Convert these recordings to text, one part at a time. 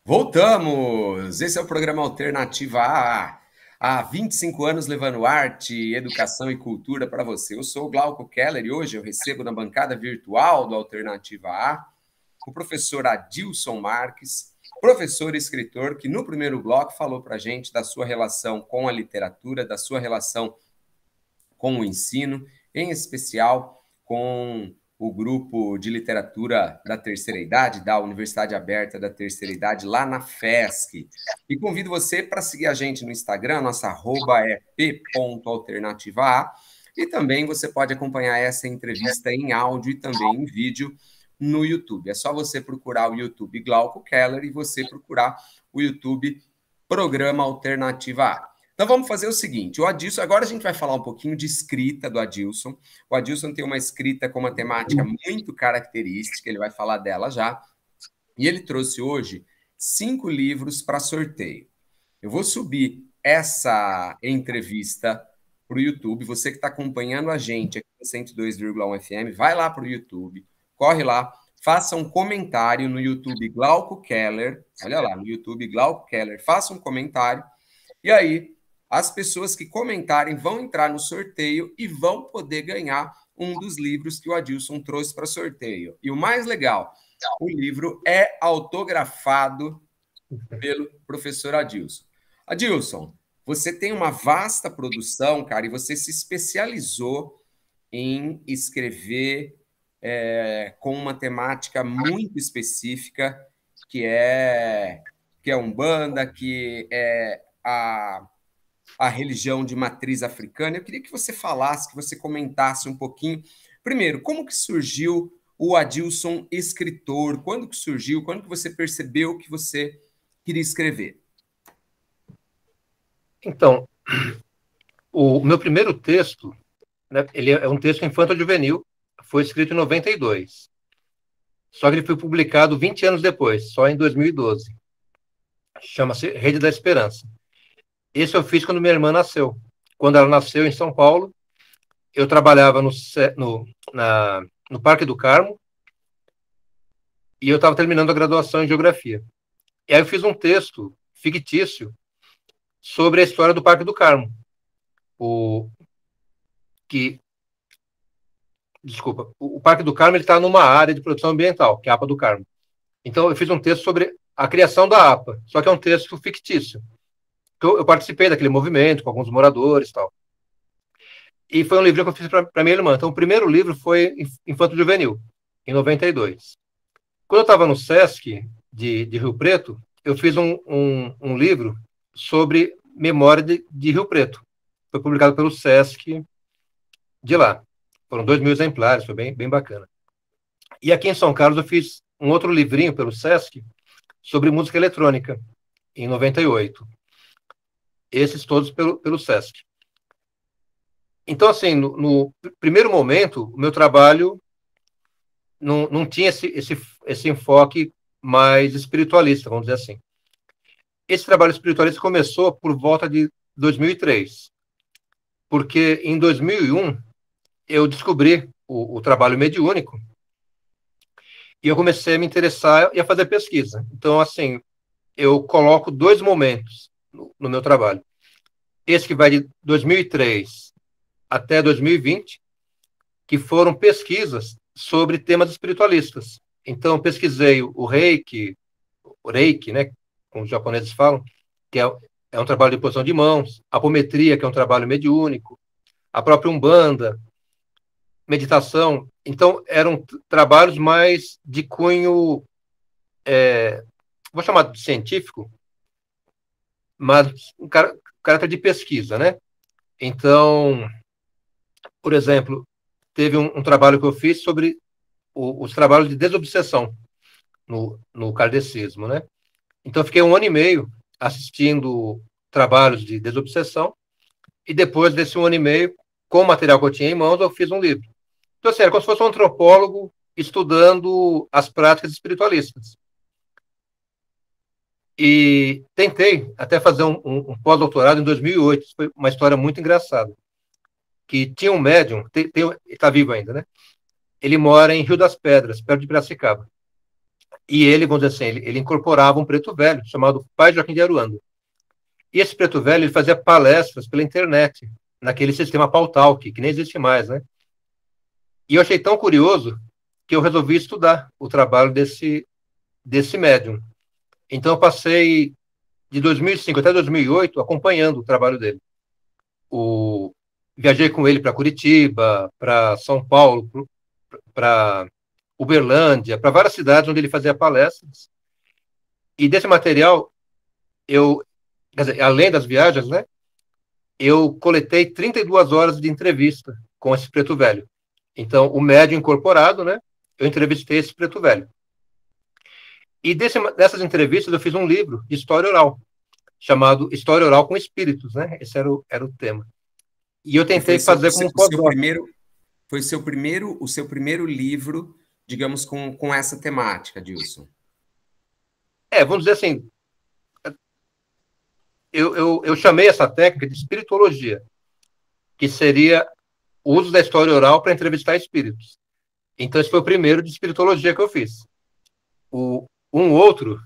Voltamos! Esse é o programa Alternativa A. Há 25 anos levando arte, educação e cultura para você. Eu sou o Glauco Keller e hoje eu recebo na bancada virtual do Alternativa A o professor Adilson Marques, professor e escritor, que no primeiro bloco falou para a gente da sua relação com a literatura, da sua relação com o ensino, em especial com o grupo de literatura da terceira idade, da Universidade Aberta da Terceira Idade, lá na FESC. E convido você para seguir a gente no Instagram, nossa arroba é p.alternativa. E também você pode acompanhar essa entrevista em áudio e também em vídeo no YouTube. É só você procurar o YouTube Glauco Keller e você procurar o YouTube Programa Alternativa A. Então vamos fazer o seguinte, o Adilson, agora a gente vai falar um pouquinho de escrita do Adilson. O Adilson tem uma escrita com uma temática muito característica, ele vai falar dela já. E ele trouxe hoje 5 livros para sorteio. Eu vou subir essa entrevista para o YouTube. Você que está acompanhando a gente aqui no 102,1 FM, vai lá para o YouTube, corre lá, faça um comentário no YouTube Glauco Keller. Olha lá, no YouTube Glauco Keller, faça um comentário. E aí, as pessoas que comentarem vão entrar no sorteio e vão poder ganhar um dos livros que o Adilson trouxe para sorteio. E o mais legal, o livro é autografado pelo professor Adilson. Adilson, você tem uma vasta produção, cara, e você se especializou em escrever com uma temática muito específica, que é Umbanda, que é a religião de matriz africana. Eu queria que você falasse, que você comentasse um pouquinho. Primeiro, como que surgiu o Adilson escritor? Quando que surgiu? Quando que você percebeu que você queria escrever? Então, o meu primeiro texto, né, ele é um texto infanto-juvenil, foi escrito em 92. Só que ele foi publicado 20 anos depois, só em 2012. Chama-se Rede da Esperança. Esse eu fiz quando minha irmã nasceu. Quando ela nasceu em São Paulo, eu trabalhava no Parque do Carmo e eu estava terminando a graduação em Geografia. E aí eu fiz um texto fictício sobre a história do Parque do Carmo. O Parque do Carmo está numa área de proteção ambiental, que é a APA do Carmo. Então eu fiz um texto sobre a criação da APA, só que é um texto fictício. Eu participei daquele movimento com alguns moradores e tal. E foi um livro que eu fiz para minha irmã. Então, o primeiro livro foi Infanto Juvenil, em 92. Quando eu estava no SESC de Rio Preto, eu fiz um livro sobre memória de Rio Preto. Foi publicado pelo SESC de lá. Foram 2.000 exemplares, foi bem bacana. E aqui em São Carlos eu fiz um outro livrinho pelo SESC sobre música eletrônica, em 98. Esses todos pelo SESC. Então, assim, no primeiro momento, o meu trabalho não tinha esse enfoque mais espiritualista, vamos dizer assim. Esse trabalho espiritualista começou por volta de 2003, porque em 2001 eu descobri o trabalho mediúnico e eu comecei a me interessar e a fazer pesquisa. Então, assim, eu coloco 2 momentos no meu trabalho. Esse que vai de 2003 até 2020, que foram pesquisas sobre temas espiritualistas. Então, eu pesquisei o Reiki, né, como os japoneses falam, que é um trabalho de posição de mãos, a apometria, que é um trabalho mediúnico, a própria Umbanda, meditação. Então, eram trabalhos mais de cunho, vou chamar de científico, mas um caráter de pesquisa, né? Então, por exemplo, teve um trabalho que eu fiz sobre os trabalhos de desobsessão no kardecismo, né? Então, eu fiquei 1 ano e meio assistindo trabalhos de desobsessão e depois desse 1 ano e meio, com o material que eu tinha em mãos, eu fiz um livro. Então, assim, era como se fosse um antropólogo estudando as práticas espiritualistas. E tentei até fazer um pós-doutorado em 2008. Foi uma história muito engraçada. Que tinha um médium, está vivo ainda, né? Ele mora em Rio das Pedras, perto de Piracicaba. E ele, vamos dizer assim, ele incorporava um preto velho chamado Pai Joaquim de Aruanda. E esse preto velho ele fazia palestras pela internet, naquele sistema Pautalk, que nem existe mais, né? E eu achei tão curioso que eu resolvi estudar o trabalho desse médium. Então, eu passei de 2005 até 2008 acompanhando o trabalho dele. Viajei com ele para Curitiba, para São Paulo, para Uberlândia, para várias cidades onde ele fazia palestras. E desse material, quer dizer, além das viagens, né, eu coletei 32 horas de entrevista com esse preto velho. Então, o médium incorporado, né, eu entrevistei esse preto velho. E dessas entrevistas eu fiz um livro de história oral, chamado História Oral com Espíritos, né? Esse era o tema. E eu tentei fazer como um pós-doc. Foi o seu primeiro livro, digamos, com essa temática, Dilson? Vamos dizer assim, eu chamei essa técnica de espiritologia, que seria o uso da história oral para entrevistar espíritos. Então, esse foi o primeiro de espiritologia que eu fiz. Um outro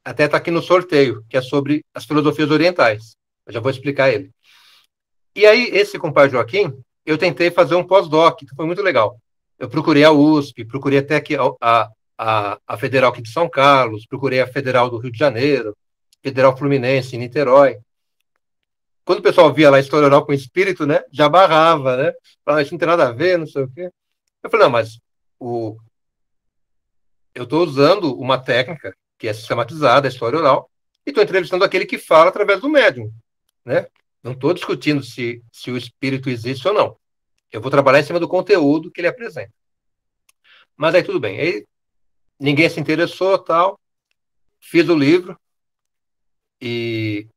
até está aqui no sorteio, que é sobre as filosofias orientais. Eu já vou explicar ele. E aí, esse compadre Joaquim, eu tentei fazer um pós-doc, que foi muito legal. Eu procurei a USP, procurei até aqui a Federal aqui de São Carlos, procurei a Federal do Rio de Janeiro, Federal Fluminense, em Niterói. Quando o pessoal via lá História Oral com Espírito, né, já barrava, né? Falava, isso não tem nada a ver, não sei o quê. Eu falei, não, mas eu estou usando uma técnica que é sistematizada, a história oral, e estou entrevistando aquele que fala através do médium, né? Não estou discutindo se o espírito existe ou não. Eu vou trabalhar em cima do conteúdo que ele apresenta. Mas aí tudo bem. Aí ninguém se interessou, tal. Fiz o livro e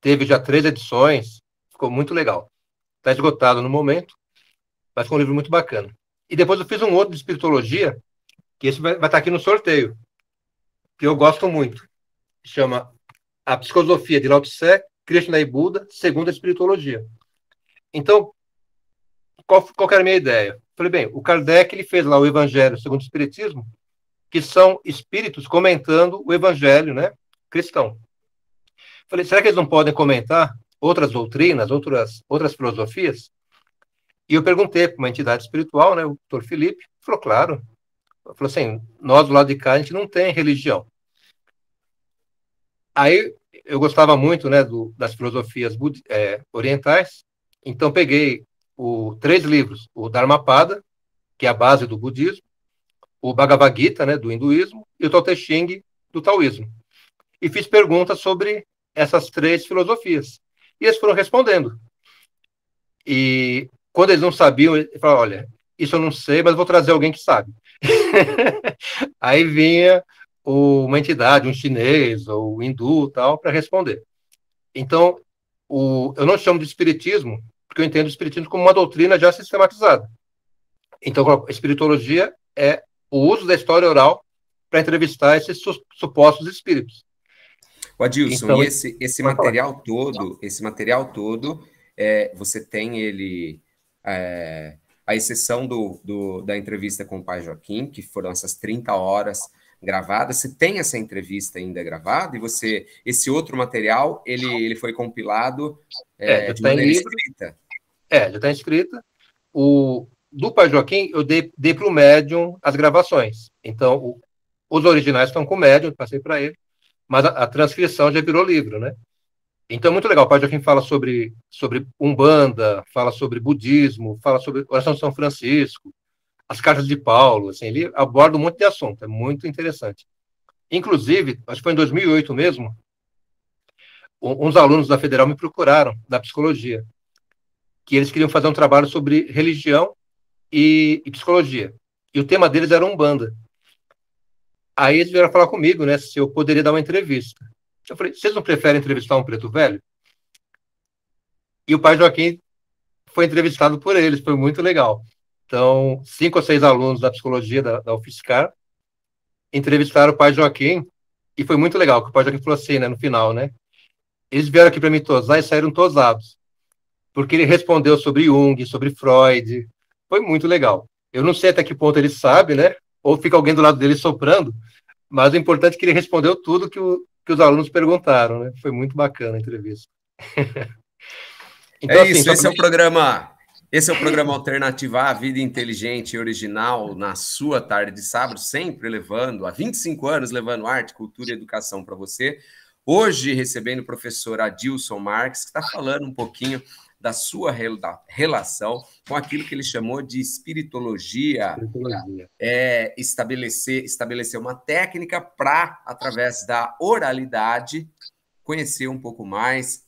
teve já 3 edições. Ficou muito legal. Está esgotado no momento, mas foi um livro muito bacana. E depois eu fiz um outro de espiritologia, que esse vai estar aqui no sorteio, que eu gosto muito. Chama A Psicosofia de Lao Tse, Krishna e Buda, segundo a espiritologia. Então, qual era a minha ideia? Falei, bem, o Kardec ele fez lá o Evangelho segundo o Espiritismo, que são espíritos comentando o Evangelho, né, cristão. Falei, será que eles não podem comentar outras doutrinas, outras filosofias? E eu perguntei para uma entidade espiritual, né, o Dr. Felipe, falou, claro. Falou assim, nós do lado de cá a gente não tem religião. Aí eu gostava muito, né, das filosofias orientais, então peguei 3 livros, o Dharmapada, que é a base do budismo, o Bhagavad Gita, né, do hinduísmo, e o Tao Te Ching, do taoísmo. E fiz perguntas sobre essas 3 filosofias. E eles foram respondendo. E quando eles não sabiam, eles falaram, olha, isso eu não sei, mas vou trazer alguém que sabe. Aí vinha uma entidade, um chinês ou um hindu, tal, para responder. Então, eu não chamo de espiritismo, porque eu entendo o espiritismo como uma doutrina já sistematizada. Então, a espiritologia é o uso da história oral para entrevistar esses supostos espíritos. O Adilson, então, e esse material todo, você tem ele, a exceção da entrevista com o Pai Joaquim, que foram essas 30 horas gravadas, você tem essa entrevista ainda gravada, e esse outro material, ele foi compilado de maneira escrita? Já está escrita. Do Pai Joaquim, eu dei para o médium as gravações. Então, os originais estão com o médium, passei para ele, mas a transcrição já virou livro, né? Então, muito legal. O Pai Joaquim fala sobre Umbanda, fala sobre budismo, fala sobre oração de São Francisco, as cartas de Paulo, assim, ele aborda um monte de assunto, é muito interessante. Inclusive, acho que foi em 2008 mesmo, uns alunos da Federal me procuraram, da psicologia, que eles queriam fazer um trabalho sobre religião e psicologia. E o tema deles era Umbanda. Aí eles vieram falar comigo, né, se eu poderia dar uma entrevista. Eu falei, vocês não preferem entrevistar um preto velho? E o Pai Joaquim foi entrevistado por eles, foi muito legal. Então, 5 ou 6 alunos da psicologia da UFSCar entrevistaram o Pai Joaquim e foi muito legal, que o Pai Joaquim falou assim, né, no final, né? Eles vieram aqui para me tosar e saíram tosados, porque ele respondeu sobre Jung, sobre Freud, foi muito legal. Eu não sei até que ponto ele sabe, né, ou fica alguém do lado dele soprando, mas o importante é que ele respondeu tudo que os alunos perguntaram, né? Foi muito bacana a entrevista. É Então, assim, isso, só pra... esse é o programa Alternativa A, Vida Inteligente e Original, na sua tarde de sábado, sempre levando, há 25 anos, levando arte, cultura e educação para você. Hoje, recebendo o professor Adilson Marques, que está falando um pouquinho da sua relação com aquilo que ele chamou de espiritologia, estabelecer uma técnica para, através da oralidade, conhecer um pouco mais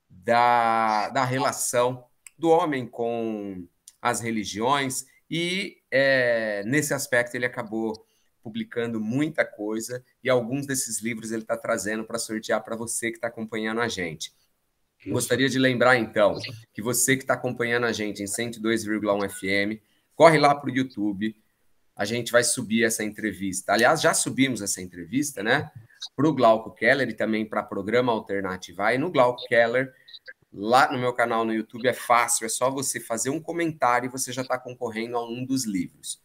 da relação do homem com as religiões e, nesse aspecto, ele acabou publicando muita coisa e alguns desses livros ele está trazendo para sortear para você que está acompanhando a gente. Isso. Gostaria de lembrar, então, que você que está acompanhando a gente em 102,1 FM, corre lá para o YouTube, a gente vai subir essa entrevista. Aliás, já subimos essa entrevista, né? Para o Glauco Keller e também para o programa Alternativa. E no Glauco Keller, lá no meu canal no YouTube, é fácil, é só você fazer um comentário e você já está concorrendo a um dos livros.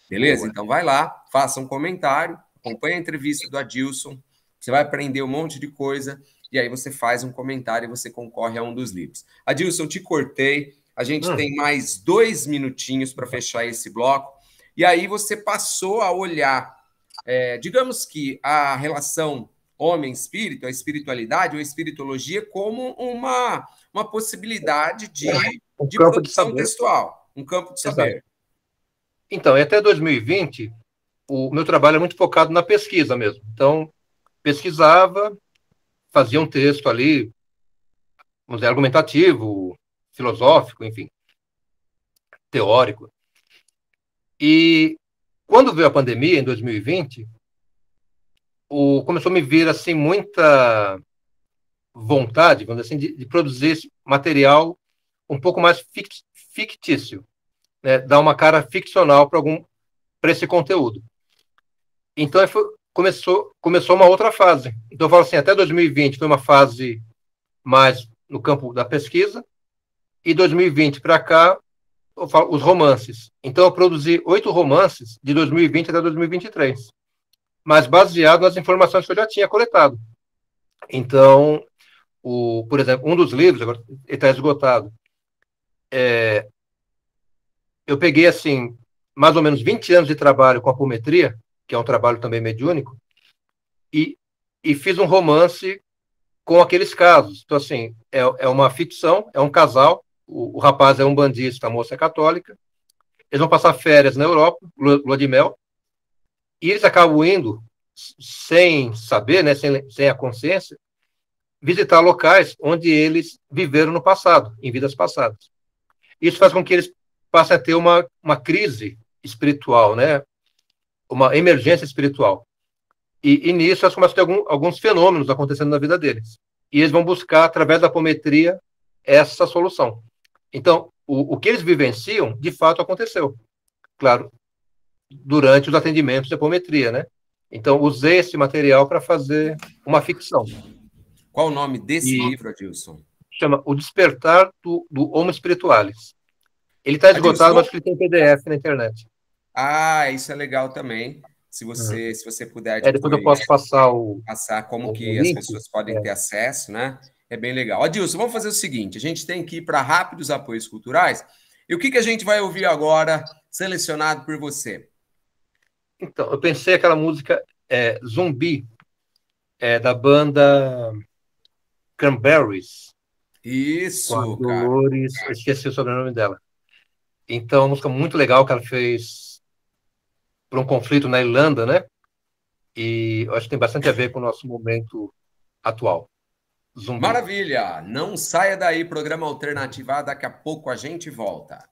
Beleza? Boa. Então vai lá, faça um comentário, acompanhe a entrevista do Adilson, você vai aprender um monte de coisa, e aí você faz um comentário e você concorre a um dos livros. Adilson, eu te cortei, a gente tem mais 2 minutinhos para fechar esse bloco, e aí você passou a olhar, digamos que a relação homem-espírito, a espiritualidade ou a espiritologia como uma possibilidade de produção textual, um campo de saber. Exato. Então, até 2020, o meu trabalho é muito focado na pesquisa mesmo. Então, pesquisava, fazia um texto ali, vamos dizer, argumentativo, filosófico, enfim, teórico. E quando veio a pandemia, em 2020, começou a me vir assim, muita vontade, vamos dizer assim, de produzir esse material um pouco mais fictício, né? Dar uma cara ficcional para esse conteúdo. Então, começou uma outra fase. Então, eu falo assim, até 2020 foi uma fase mais no campo da pesquisa, e 2020 para cá, eu falo, os romances. Então, eu produzi 8 romances de 2020 até 2023, mas baseado nas informações que eu já tinha coletado. Então, por exemplo, um dos livros, agora ele está esgotado, eu peguei, assim, mais ou menos 20 anos de trabalho com apometria, que é um trabalho também mediúnico, e fiz um romance com aqueles casos. Então, assim, é uma ficção, é um casal, o rapaz é um bandista, a moça é católica, eles vão passar férias na Europa, lua de mel, e eles acabam indo, sem saber, né, sem a consciência, visitar locais onde eles viveram no passado, em vidas passadas. Isso faz com que eles passem a ter uma crise espiritual, né, uma emergência espiritual. E nisso eles começam a ter alguns fenômenos acontecendo na vida deles. E eles vão buscar, através da apometria, essa solução. Então, o que eles vivenciam, de fato, aconteceu. Claro, durante os atendimentos de apometria, né? Então, usei esse material para fazer uma ficção. Qual o nome desse livro, Adilson? Chama O Despertar do Homo Spiritualis. Ele está esgotado, mas ele tem PDF na internet. Ah, isso é legal também. Se você puder depois eu posso passar como que as pessoas podem ter acesso, né? É bem legal. Adilson, vamos fazer o seguinte, a gente tem que ir para rápidos apoios culturais. E o que a gente vai ouvir agora, selecionado por você? Então, eu pensei aquela música Zumbi, da banda Cranberries. Isso, com a Dolores, eu esqueci o sobrenome dela. Então, uma música muito legal que ela fez por um conflito na Irlanda, né? E eu acho que tem bastante a ver com o nosso momento atual. Zumbi. Maravilha! Não saia daí, programa Alternativa, daqui a pouco a gente volta.